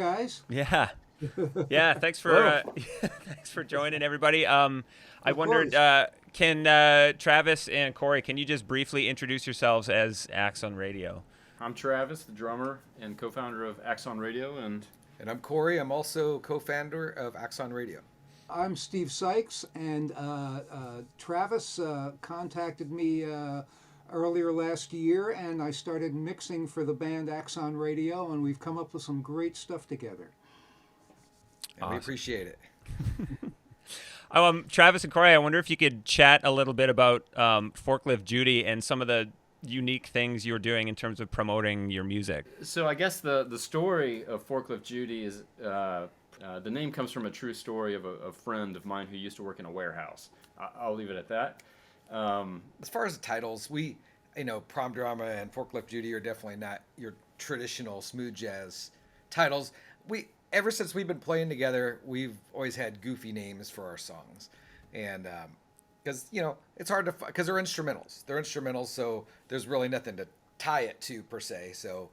guys. Yeah. Yeah, thanks for thanks for joining, everybody. I wondered, can Travis and Cory, can you just briefly introduce yourselves as Axon Radio? I'm Travis, the drummer and co-founder of Axon Radio, and I'm Cory. I'm also co-founder of Axon Radio. I'm Steve Sykes, and Travis contacted me earlier last year, and I started mixing for the band Axon Radio, and we've come up with some great stuff together. And awesome. We appreciate it. Travis and Cory, I wonder if you could chat a little bit about Forklift Judy and some of the unique things you're doing in terms of promoting your music. So I guess the story of Forklift Judy is the name comes from a true story of a friend of mine who used to work in a warehouse. I'll leave it at that. As far as the titles, Prom Drama and Forklift Judy are definitely not your traditional smooth jazz titles. Ever since we've been playing together, we've always had goofy names for our songs, and because it's hard to, because they're instrumentals, so there's really nothing to tie it to per se. So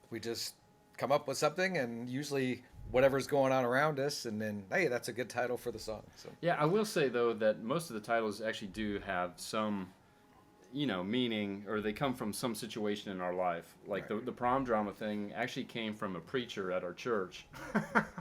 we just come up with something, and usually whatever's going on around us, and then hey, that's a good title for the song. So yeah, I will say though that most of the titles actually do have some meaning, or they come from some situation in our life. Like right. the prom drama thing actually came from a preacher at our church.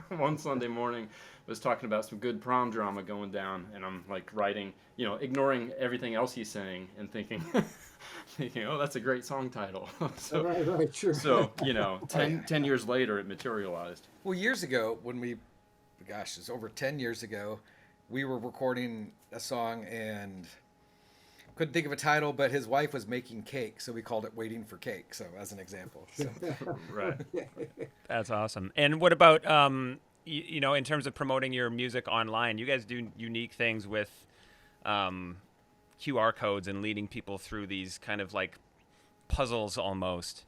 One Sunday morning was talking about some good prom drama going down, and I'm like writing, ignoring everything else he's saying and thinking, oh, that's a great song title. So, right, sure. So, 10 years later, it materialized. Well, years ago, it's over 10 years ago, we were recording a song and couldn't think of a title, but his wife was making cake, so we called it Waiting for Cake, so as an example. So. Right. That's awesome. And what about, in terms of promoting your music online, you guys do unique things with QR codes and leading people through these kind of like puzzles almost.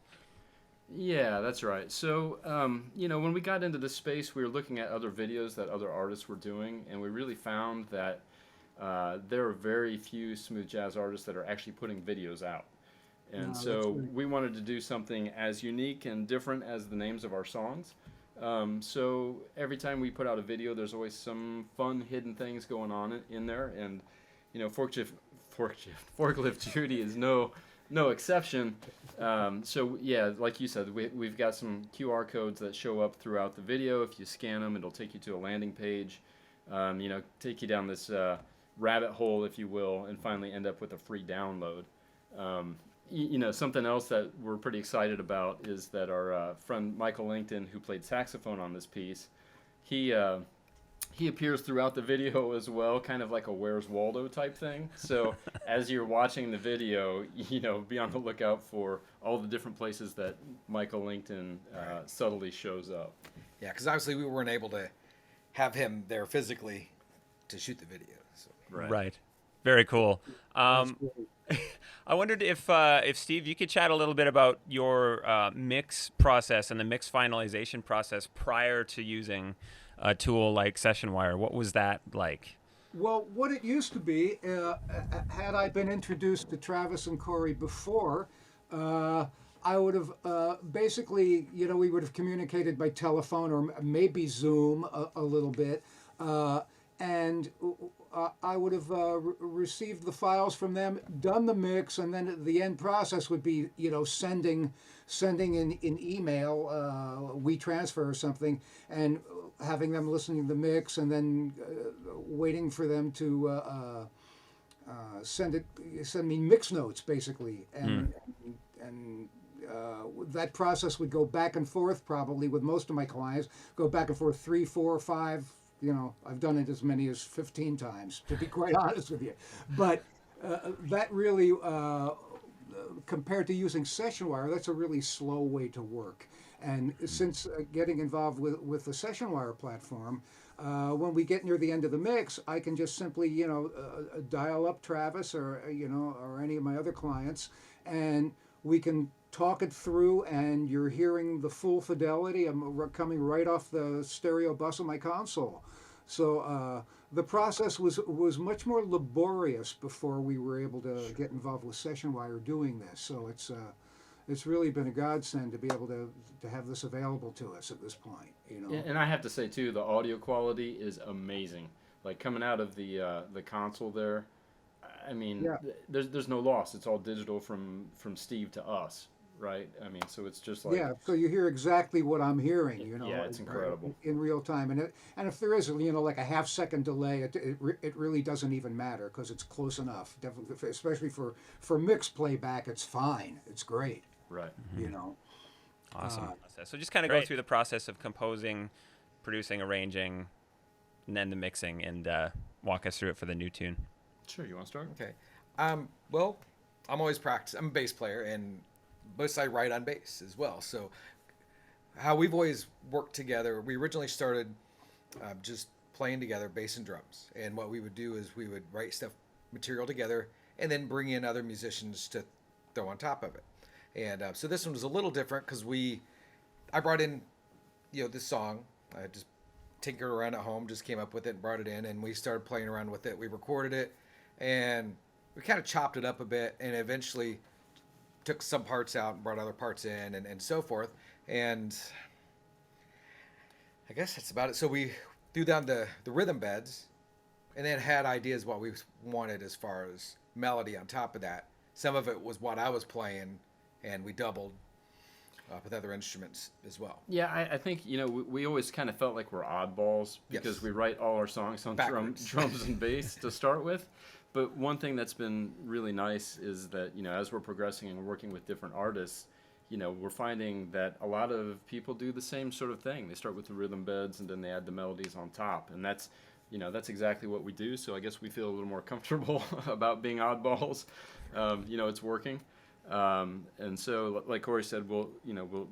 Yeah, that's right. So, when we got into this space, we were looking at other videos that other artists were doing, and we really found that there are very few smooth jazz artists that are actually putting videos out. And so we wanted to do something as unique and different as the names of our songs. So every time we put out a video, there's always some fun hidden things going on in there. And, Forklift Judy is no exception. So yeah, like you said, we've got some QR codes that show up throughout the video. If you scan them, it'll take you to a landing page, take you down this rabbit hole, if you will, and finally end up with a free download. Something else that we're pretty excited about is that our friend Michael Lington, who played saxophone on this piece, he appears throughout the video as well, kind of like a Where's Waldo type thing. So as you're watching the video, be on the lookout for all the different places that Michael Lington subtly shows up. Yeah, because obviously we weren't able to have him there physically to shoot the video. So. Right. Very cool. I wondered if Steve, you could chat a little bit about your mix process and the mix finalization process prior to using a tool like Sessionwire. What was that like? Well, what it used to be, had I been introduced to Travis and Cory before, I would have basically, we would have communicated by telephone or maybe Zoom a little bit, and I would have received the files from them, done the mix, and then the end process would be, sending in email, WeTransfer or something, and having them listening to the mix, and then waiting for them to send me mix notes, basically, and that process would go back and forth probably with most of my clients, go back and forth 3, 4, 5. I've done it as many as 15 times, to be quite honest with you. But that really, compared to using Sessionwire, that's a really slow way to work. And since getting involved with the Sessionwire platform, when we get near the end of the mix, I can just simply, dial up Travis or any of my other clients, and we can talk it through, and you're hearing the full fidelity. I'm coming right off the stereo bus of my console. So the process was much more laborious before we were able to get involved with Sessionwire doing this. So it's really been a godsend to be able to have this available to us at this point. You know. And I have to say too, the audio quality is amazing. Like coming out of the console there, I mean, Yeah. there's no loss. It's all digital from Steve to us, right? I mean, so it's just like Yeah, so you hear exactly what I'm hearing, you know. Yeah, it's incredible. In real time, and if there is, you know, like a half-second delay, it really doesn't even matter because it's close enough. Definitely, especially for mixed playback, it's fine. It's great. right. You know. Awesome. So just kind of go Great. through the process of composing, producing, arranging, and then the mixing, and walk us through it for the new tune. Sure, you want to start? Okay. Well, I'm always practicing. I'm a bass player, and most I write on bass as well. So how we've always worked together, we originally started just playing together, bass and drums. And what we would do is we would write material together, and then bring in other musicians to throw on top of it. And so this one was a little different because I brought in, you know, this song. I just tinkered around at home, just came up with it and brought it in, and we started playing around with it. We recorded it, and we kind of chopped it up a bit, and eventually took some parts out and brought other parts in, and so forth. And I guess that's about it. So we threw down the rhythm beds, and then had ideas what we wanted as far as melody on top of that. Some of it was what I was playing, and we doubled with other instruments as well. Yeah, I think, you know, we always kind of felt like we're oddballs because Yes. we write all our songs on Backwards. drums and bass to start with. But one thing that's been really nice is that, you know, as we're progressing and working with different artists, you know, we're finding that a lot of people do the same sort of thing. They start with the rhythm beds and then they add the melodies on top. And that's, you know, that's exactly what we do. So I guess we feel a little more comfortable about being oddballs. You know, it's working. And so, like Cory said, we'll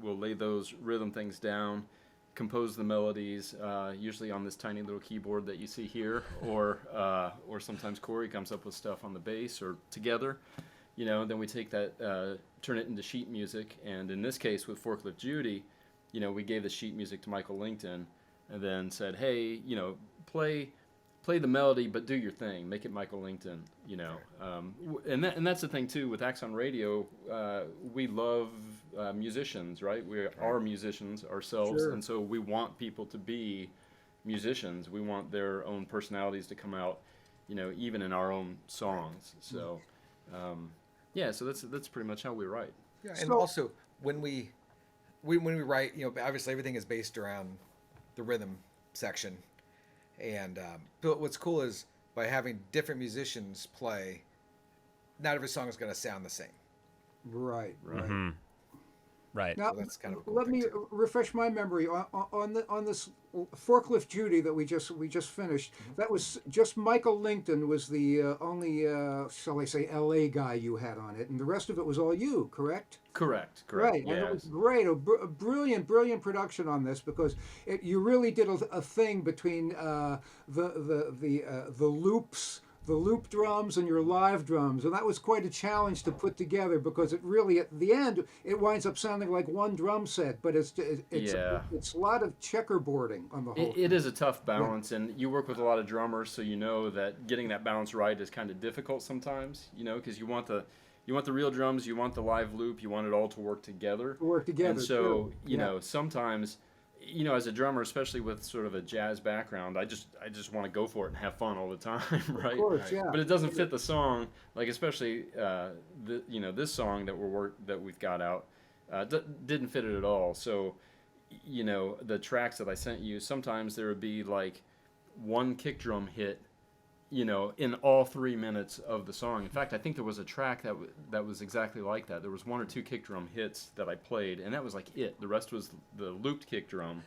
lay those rhythm things down, compose the melodies, usually on this tiny little keyboard that you see here, or sometimes Cory comes up with stuff on the bass or together, you know. Then we take that, turn it into sheet music, and in this case with Forklift Judy, you know, we gave the sheet music to Michael Lington, and then said, hey, you know, play the melody, but do your thing. Make it Michael Lington, you know. And that's the thing, too, with Axon Radio. We love musicians, right? We are musicians ourselves, Sure. and so we want people to be musicians. We want their own personalities to come out, you know, even in our own songs. So, yeah, so that's pretty much how we write. Yeah, and So- also when we write, you know, obviously everything is based around the rhythm section, and but what's cool is by having different musicians play, not every song is going to sound the same. Right. Mm-hmm. Right. Now, So that's kind of a cool let thing, me too. refresh my memory on this Forklift Judy that we just finished. That was just Michael Lington was the only, shall I say, L.A. guy you had on it, and the rest of it was all you, correct? Correct. Right, Yeah. and it was great. A brilliant production on this because you really did a thing between the loops, the loop drums, and your live drums, and that was quite a challenge to put together because it really, at the end, it winds up sounding like one drum set, but it's Yeah. it's a lot of checkerboarding on the whole. It is a tough balance, and you work with a lot of drummers, so you know that getting that balance right is kind of difficult sometimes, you know, because you want the real drums, you want the live loop, you want it all to work together. Work together. And so, sure. you Yeah. know, sometimes, you know, as a drummer, especially with sort of a jazz background, I just want to go for it and have fun all the time, right? Of course, yeah. But it doesn't fit the song, like especially this song that we've got out didn't fit it at all. So, you know, the tracks that I sent you, sometimes there would be like one kick drum hit, you know, in all 3 minutes of the song. In fact, I think there was a track that was exactly like that. There was one or two kick drum hits that I played, and that was like it. The rest was the looped kick drum.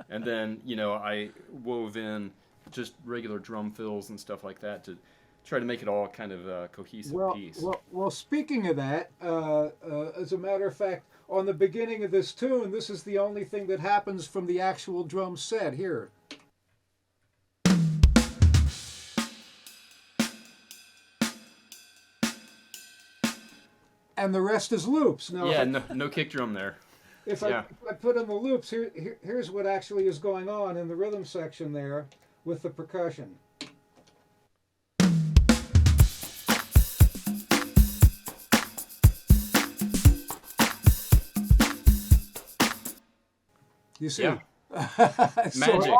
And then, you know, I wove in just regular drum fills and stuff like that to try to make it all kind of a cohesive piece. Well, speaking of that, as a matter of fact, on the beginning of this tune, this is the only thing that happens from the actual drum set here. And the rest is loops. Now, Yeah, no kick drum there. if yeah. I put in the loops, here's what actually is going on in the rhythm section there with the percussion. You see? Yeah. So Magic.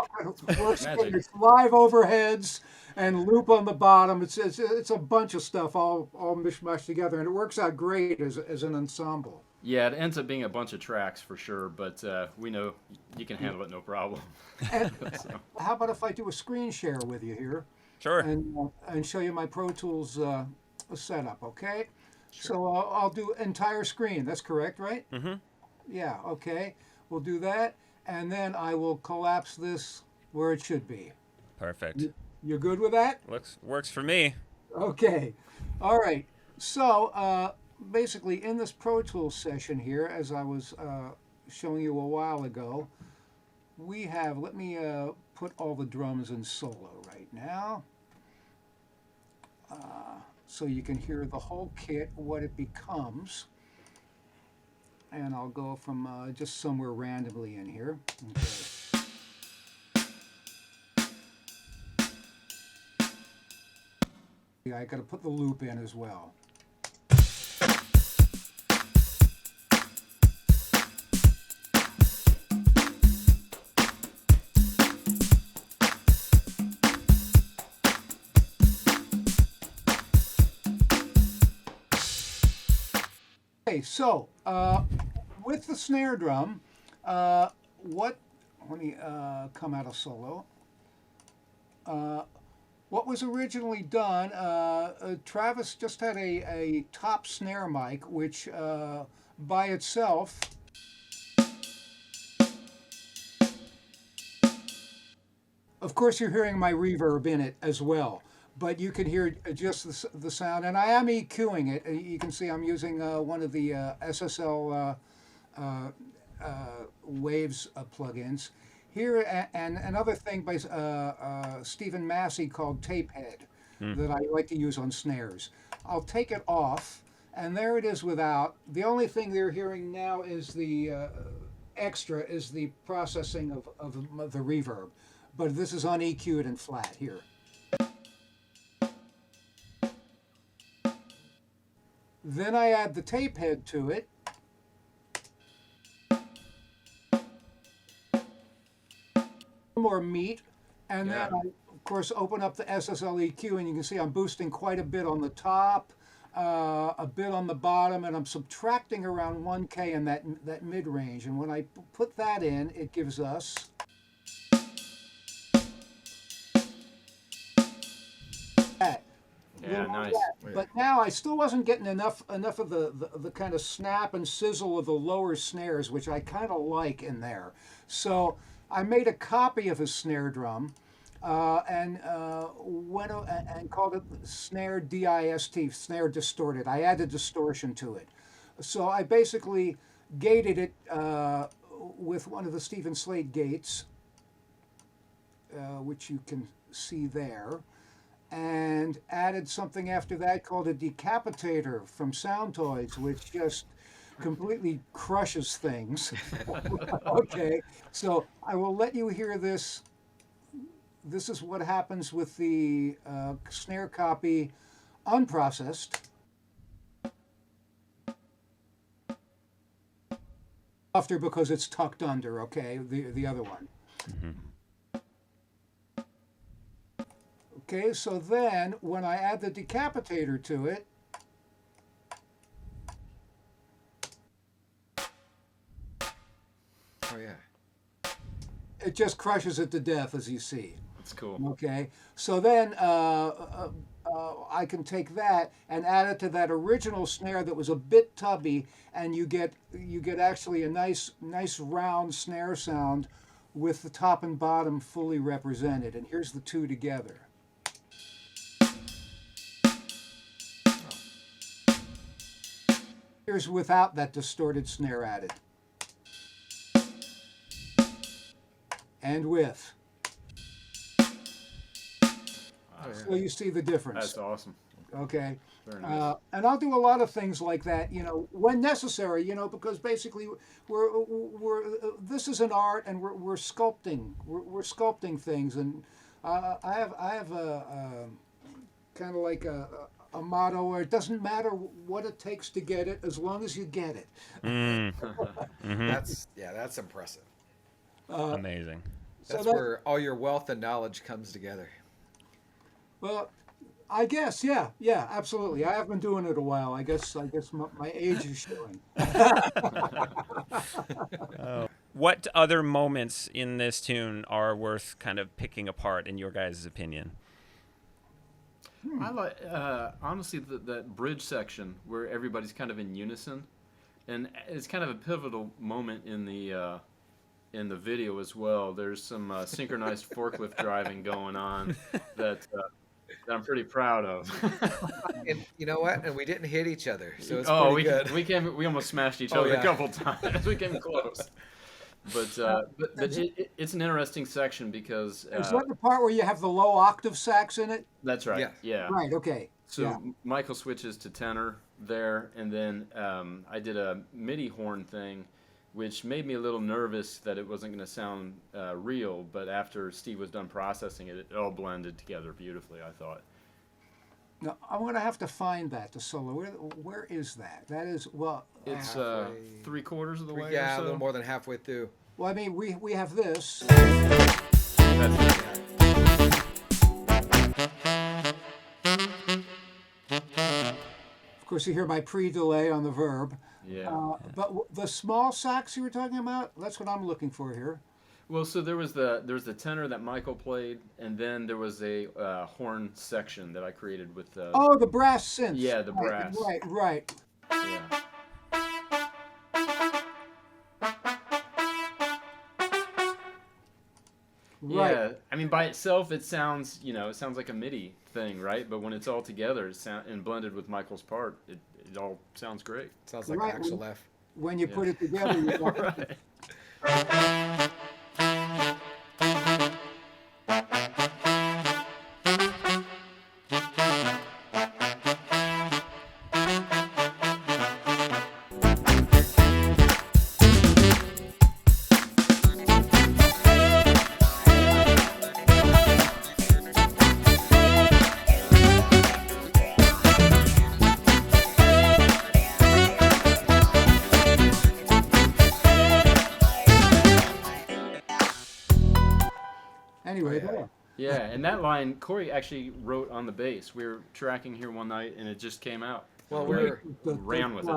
it works. Magic. It's live overheads and loop on the bottom. It's a bunch of stuff all mishmashed together, and it works out great as an ensemble. Yeah, it ends up being a bunch of tracks for sure, but we know you can handle it no problem. And So, how about if I do a screen share with you here Sure. and show you my Pro Tools setup? Okay. sure. So I'll do entire screen. That's correct, right? Mm-hmm. Yeah. Okay. We'll do that, and then I will collapse this where it should be. Perfect. You're good with that? Works for me. Okay. All right. So basically, in this Pro Tools session here, as I was showing you a while ago, we have, let me put all the drums in solo right now. So you can hear the whole kit, what it becomes. And I'll go from just somewhere randomly in here. Okay. Yeah, I got to put the loop in as well. Okay, so with the snare drum, let me come out of solo. What was originally done, Travis just had a top snare mic, which by itself of course you're hearing my reverb in it as well, but you can hear just the sound, and I am EQing it. You can see I'm using one of the SSL Waves plugins. Here, and another thing by Stephen Massey called Tape Head that I like to use on snares. I'll take it off, and there it is without. The only thing they're hearing now is the extra is the processing of the reverb, but this is un-EQ'd and flat here. Then I add the tape head to it. More meat, and Yeah. then I, of course, open up the SSL EQ, and you can see I'm boosting quite a bit on the top, a bit on the bottom, and I'm subtracting around 1K in that mid range. And when I put that in, it gives us that. Yeah, nice. But now I still wasn't getting enough of the kind of snap and sizzle of the lower snares, which I kind of like in there. So I made a copy of his snare drum and called it snare DIST, snare distorted. I added distortion to it. So I basically gated it with one of the Stephen Slade gates, which you can see there, and added something after that called a decapitator from Soundtoys, which just completely crushes things. Okay, so I will let you hear this. This is what happens with the snare copy unprocessed. Softer because it's tucked under, okay, the other one. Okay, so then when I add the decapitator to it, Oh yeah. it just crushes it to death, as you see. That's cool. Okay, so then I can take that and add it to that original snare that was a bit tubby, and you get actually a nice round snare sound with the top and bottom fully represented. And here's the two together. Here's without that distorted snare added. And with. So you see the difference. That's awesome. Okay. Very nice. And I'll do a lot of things like that, when necessary, because basically we're this is an art, and we're sculpting, we're sculpting things, and I have a kind of like a motto where it doesn't matter what it takes to get it, as long as you get it. That's impressive. Amazing. That's where all your wealth and knowledge comes together. Well, I guess, yeah, absolutely. I have been doing it a while. I guess my age is showing. What other moments in this tune are worth kind of picking apart, in your guys' opinion? I like, honestly, that bridge section where everybody's kind of in unison, and it's kind of a pivotal moment in the video as well. There's some synchronized forklift driving going on that I'm pretty proud of. And you know what? And we didn't hit each other, so it's pretty good. We almost smashed each other a couple times. We came close. But it's an interesting section because is that the part where you have the low octave sax in it? That's right. Yeah. Right. Okay. So Michael switches to tenor there, and then I did a MIDI horn thing, which made me a little nervous that it wasn't going to sound real. But after Steve was done processing it, it all blended together beautifully, I thought. Now, I'm going to have to find that, the solo. Where is that? That is, well... It's 3/4 of the way Yeah, or so. a little more than halfway through. Well, I mean, we have this. That's Of course, you hear my pre-delay on the verb. Yeah. But the small sax you were talking about, that's what I'm looking for here. Well, so there was the tenor that Michael played, and then there was a horn section that I created with the... Oh, the brass synth. Yeah, the brass. Right. Yeah. Right. Yeah, I mean, by itself, it sounds like a MIDI thing, right? But when it's all together and blended with Michael's part, it all sounds great. Sounds like Right. Axel F. When you put it together, you got Right. Anyway, there. Yeah, and that line Cory actually wrote on the bass. We were tracking here one night, and it just came out. Well, we we're ran with it.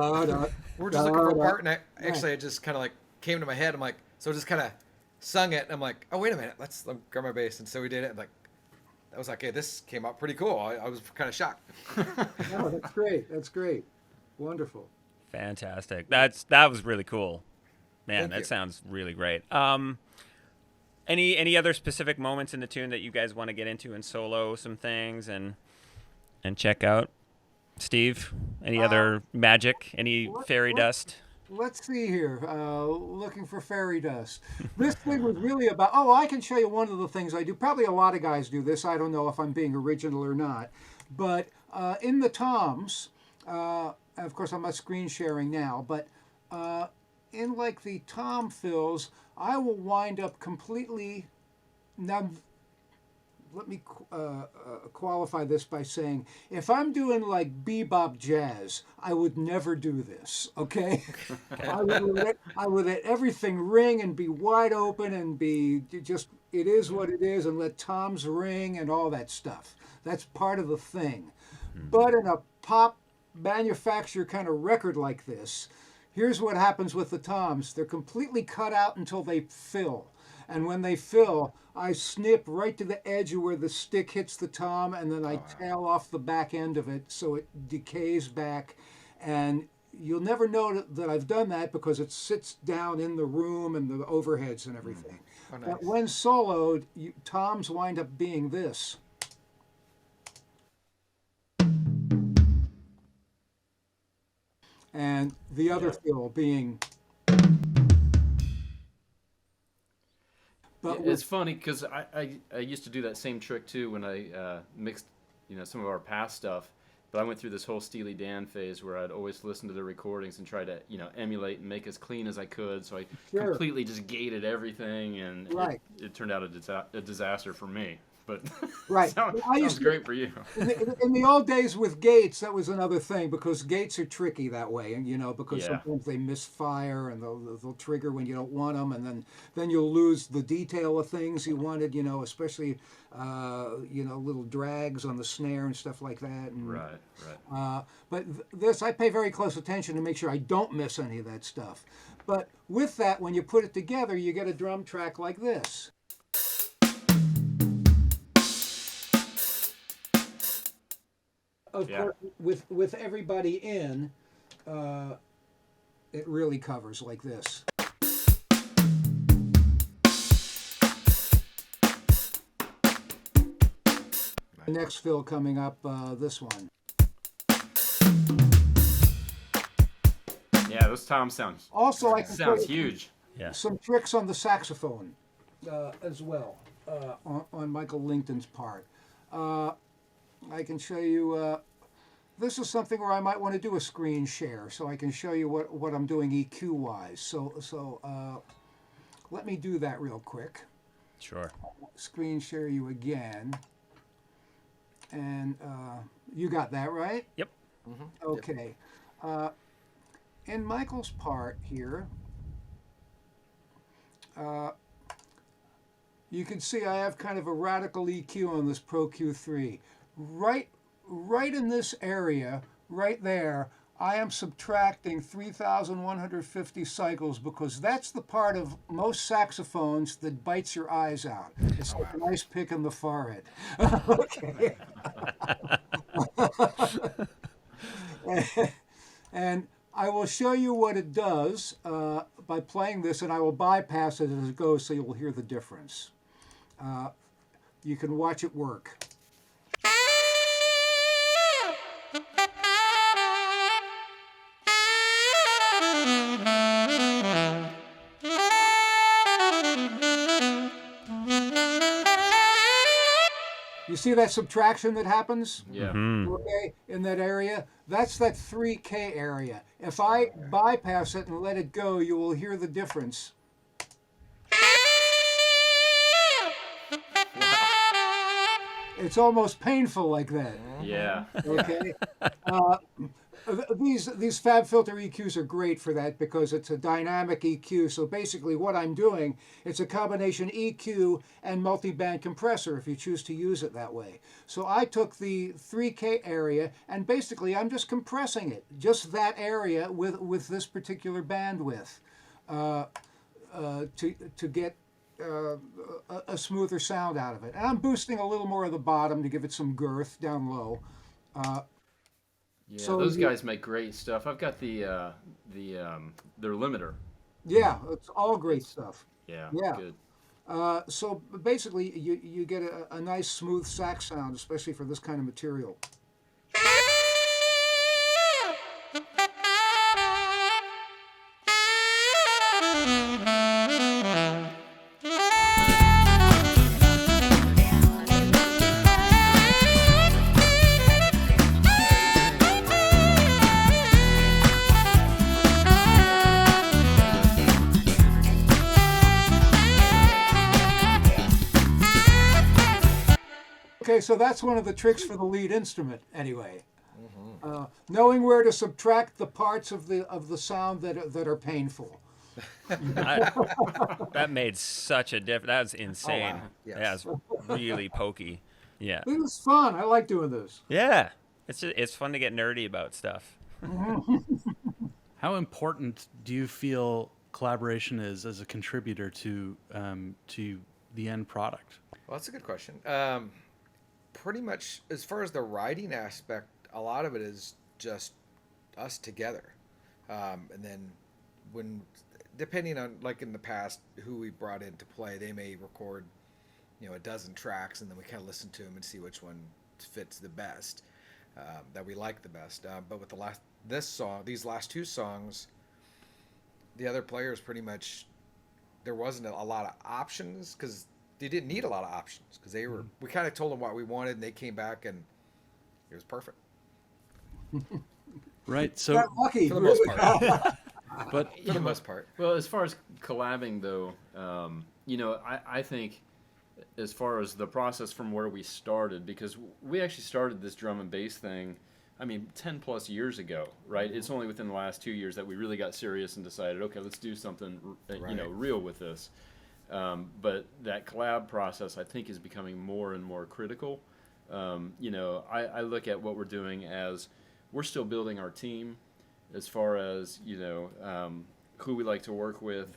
we're just looking for a part, and actually it just kind of like came to my head. I'm like, so just kind of sung it, and I'm like, oh wait a minute, let me grab my bass, and so we did it. And like, I was like, hey, this came out pretty cool. I was kind of shocked. Oh, that's great. That's great. Wonderful. Fantastic. That was really cool. Man, Thank that you. sounds really great. Any other specific moments in the tune that you guys want to get into and solo some things and check out? Steve, any other magic? Any fairy dust? Let's see here. Looking for fairy dust. This thing was really about... Oh, I can show you one of the things I do. Probably a lot of guys do this. I don't know if I'm being original or not. But in the toms, of course I'm not screen sharing now, but in like the tom fills, I will wind up completely... Now, let me qualify this by saying, if I'm doing like bebop jazz, I would never do this, okay? I would let everything ring and be wide open and be just, it is what it is, and let toms ring and all that stuff. That's part of the thing. But in a pop manufacturer kind of record like this, here's what happens with the toms. They're completely cut out until they fill. And when they fill, I snip right to the edge of where the stick hits the tom, and then I tail off the back end of it so it decays back. And you'll never know that I've done that because it sits down in the room and the overheads and everything. Oh, nice. But when soloed, toms wind up being this. And the other fill being... But It's funny because I used to do that same trick too when I mixed some of our past stuff. But I went through this whole Steely Dan phase where I'd always listen to the recordings and try to emulate and make as clean as I could. So I completely just gated everything, and Right. it turned out a disaster for me. but Right. sounds great for you. In the old days with gates, that was another thing because gates are tricky that way, and because Yeah. sometimes they misfire and they'll trigger when you don't want them, and then you'll lose the detail of things you wanted, especially little drags on the snare and stuff like that. And, Right. but this, I pay very close attention to make sure I don't miss any of that stuff. But with that, when you put it together, you get a drum track like this. Of course, with everybody in, it really covers like this. The next fill coming up, this one. Yeah, those toms sound Also, I can sounds put huge. Yeah. some tricks on the saxophone as well on Michael Lington's part. I can show you. This is something where I might want to do a screen share, so I can show you what I'm doing EQ wise. So let me do that real quick. Sure. Screen share you again, and you got that right? Yep. Okay. In Michael's part here, you can see I have kind of a radical EQ on this Pro Q3. Right in this area, right there, I am subtracting 3,150 cycles because that's the part of most saxophones that bites your eyes out. It's like a nice pick in the forehead. Okay. And I will show you what it does by playing this, and I will bypass it as it goes so you'll hear the difference. You can watch it work. You see that subtraction that happens? Yeah. Okay, in that area? That's that 3K area. If I bypass it and let it go, you will hear the difference. It's almost painful like that. Yeah. Okay. These Fab Filter EQs are great for that because it's a dynamic EQ. So basically what I'm doing, it's a combination EQ and multi-band compressor if you choose to use it that way. So I took the 3K area and basically I'm just compressing it, just that area with this particular bandwidth to get a smoother sound out of it. And I'm boosting a little more of the bottom to give it some girth down low. Yeah, So those guys make great stuff. I've got their limiter. Yeah, it's all great stuff. Yeah. Yeah. Good. So basically, you get a nice smooth sax sound, especially for this kind of material. Okay, so that's one of the tricks for the lead instrument, anyway. Knowing where to subtract the parts of the sound that are painful. That made such a difference. That was insane. wow. Yes. Yeah, it's really pokey. Yeah. This is fun. I like doing this. Yeah. It's fun to get nerdy about stuff. How important do you feel collaboration is as a contributor to the end product? Well, that's a good question. Pretty much, as far as the writing aspect, a lot of it is just us together. And then when, depending on, like in the past, who we brought in to play, they may record, a dozen tracks, and then we kind of listen to them and see which one fits the best, that we like the best. But with these last two songs, the other players pretty much, there wasn't a lot of options because they didn't need a lot of options because we kind of told them what we wanted and they came back and it was perfect. Right. So Got lucky. For the most part. but For the most part. Well, as far as collabing, though, I think as far as the process from where we started, because we actually started this drum and bass thing, I mean, 10 plus years ago, right? It's only within the last 2 years that we really got serious and decided, okay, let's do something, real with this. But that collab process, I think, is becoming more and more critical. I look at what we're doing as we're still building our team as far as, who we like to work with,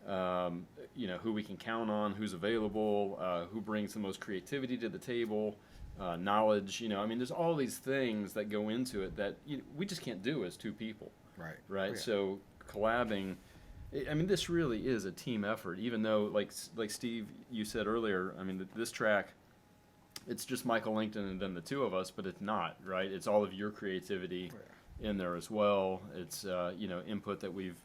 who we can count on, who's available, who brings the most creativity to the table, knowledge. There's all these things that go into it that we just can't do as two people. Right. Right. Oh, yeah. So collabing, this really is a team effort. Even though, like Steve, you said earlier, this track, it's just Michael Lington and then the two of us, but it's not, right? It's all of your creativity in there as well. It's input that we've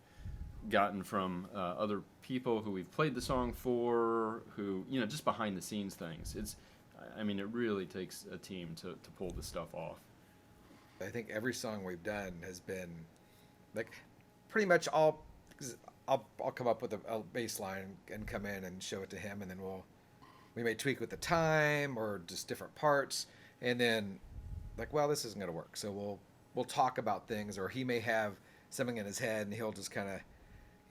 gotten from other people who we've played the song for, who just behind the scenes things. It really takes a team to pull this stuff off. I think every song we've done has been like pretty much all. I'll come up with a bass line and come in and show it to him, and then we may tweak with the time or just different parts, and then well, this isn't going to work, so we'll talk about things, or he may have something in his head and he'll just kind of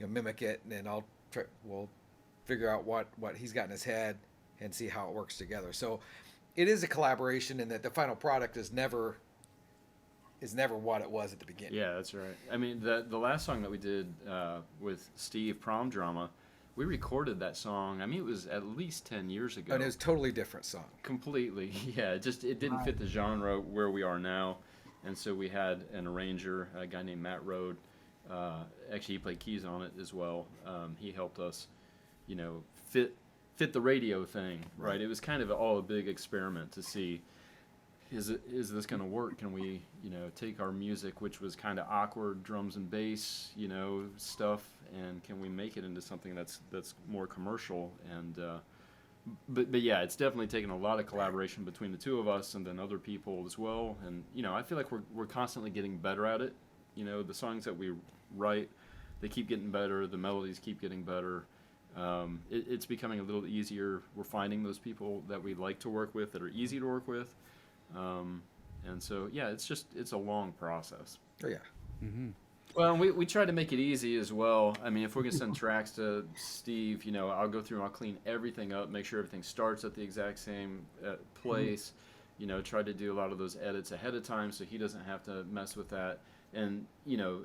mimic it, and then we'll figure out what he's got in his head and see how it works together. So it is a collaboration, in that the final product is never what it was at the beginning. Yeah, that's right. The last song that we did with Steve, Prom Drama, we recorded that song. It was at least 10 years ago. And it was a totally different song. Completely. Yeah, it didn't fit the genre where we are now. And so we had an arranger, a guy named Matt Rode. Actually, he played keys on it as well. He helped us, fit the radio thing, right? It was kind of all a big experiment to see, is this going to work? Can we, take our music, which was kind of awkward drums and bass, stuff, and can we make it into something that's more commercial? And but yeah, it's definitely taken a lot of collaboration between the two of us and then other people as well. And I feel like we're constantly getting better at it. The songs that we write, they keep getting better. The melodies keep getting better. It's becoming a little easier. We're finding those people that we like to work with, that are easy to work with. And so, yeah, it's a long process. Oh, yeah. Mm-hmm. Well, we try to make it easy as well. If we're going to send tracks to Steve, I'll go through and I'll clean everything up, make sure everything starts at the exact same place, try to do a lot of those edits ahead of time so he doesn't have to mess with that. And,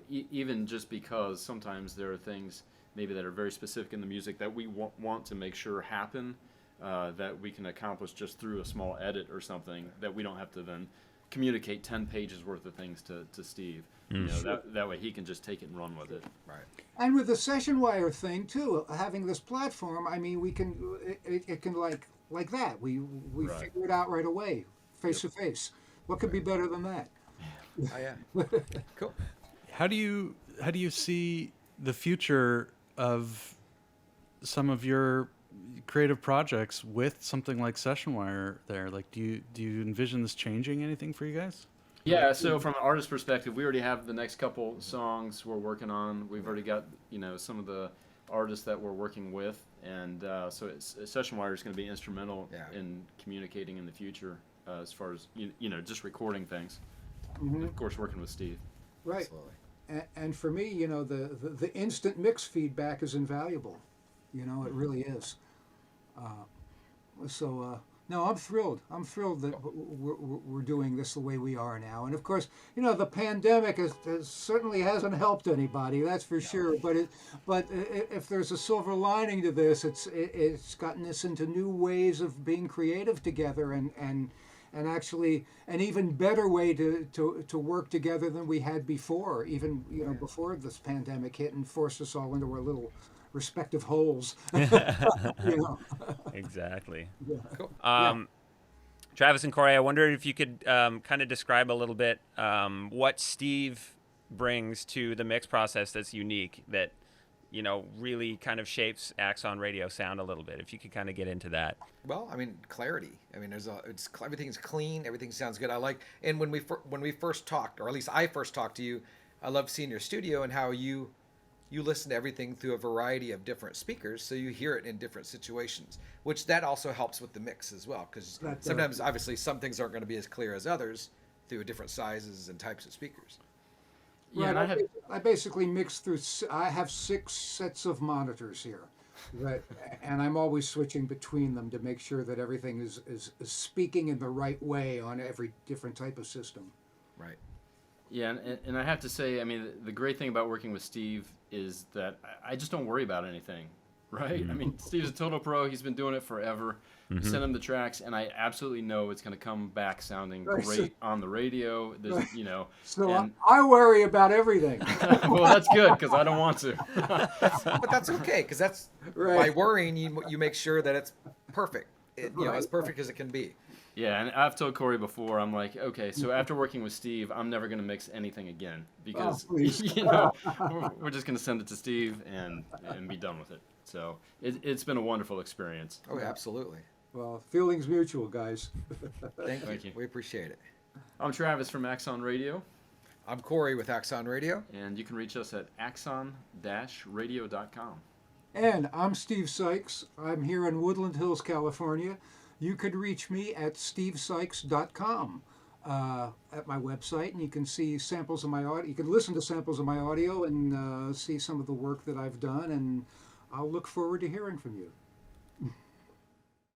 even just because sometimes there are things maybe that are very specific in the music that we want to make sure happen, that we can accomplish just through a small edit or something, that we don't have to then communicate 10 pages worth of things to Steve. That way he can just take it and run with it. Right. And with the Sessionwire thing too, having this platform, we can it can like that. We figure it out right away, face to face. What could be better than that? Oh, yeah. Cool. How do you see the future of some of your creative projects with something like Sessionwire there? Do you envision this changing anything for you guys? Yeah, so from an artist perspective, we already have the next couple songs we're working on. We've already got, some of the artists that we're working with, and so Sessionwire is going to be instrumental in communicating in the future as far as, just recording things. And of course, working with Steve. Right. Absolutely. And for me, the instant mix feedback is invaluable. It really is. No, I'm thrilled. I'm thrilled that we're doing this the way we are now. And of course, the pandemic certainly hasn't helped anybody. That's for sure. But if there's a silver lining to this, it's gotten us into new ways of being creative together, and actually an even better way to work together than we had before. Even before this pandemic hit and forced us all into our little respective holes. Exactly. Yeah. Cool. Travis and Cory, I wondered if you could kind of describe a little bit what Steve brings to the mix process that's unique, that really kind of shapes Axon Radio sound a little bit. If you could kind of get into that. Well, clarity. Everything's clean. Everything sounds good. And when we first talked, or at least I first talked to you, I loved seeing your studio and how you you listen to everything through a variety of different speakers, so you hear it in different situations, which that also helps with the mix as well, because sometimes obviously some things aren't going to be as clear as others through different sizes and types of speakers. Yeah, Right. and I basically mix through. I have 6 sets of monitors here, but and I'm always switching between them to make sure that everything is speaking in the right way on every different type of system. Right. Yeah, and I have to say, I mean, the great thing about working with Steve is that I just don't worry about anything, right? I mean, Steve's a total pro. He's been doing it forever. Send him the tracks, and I absolutely know it's going to come back sounding great on the radio. There's, you know, So and, I worry about everything. well, that's good because I don't want to. But that's okay, because that's Right. by worrying, you make sure that it's perfect. You know, as perfect as it can be. Yeah, and I've told Cory before, I'm like, okay, so after working with Steve, I'm never going to mix anything again because, please. you know, we're just going to send it to Steve and be done with it. So it's been a wonderful experience. Oh, absolutely. Well, feelings mutual, guys. Thank you. you. We appreciate it. I'm Travis from Axon Radio, I'm Cory with Axon Radio. and you can reach us at axon-radio.com. And I'm Steve Sykes. I'm here in Woodland Hills, California. You could reach me at stevesykes.com at my website, and you can see samples of my audio. You can listen to samples of my audio and see some of the work that I've done, and I'll look forward to hearing from you.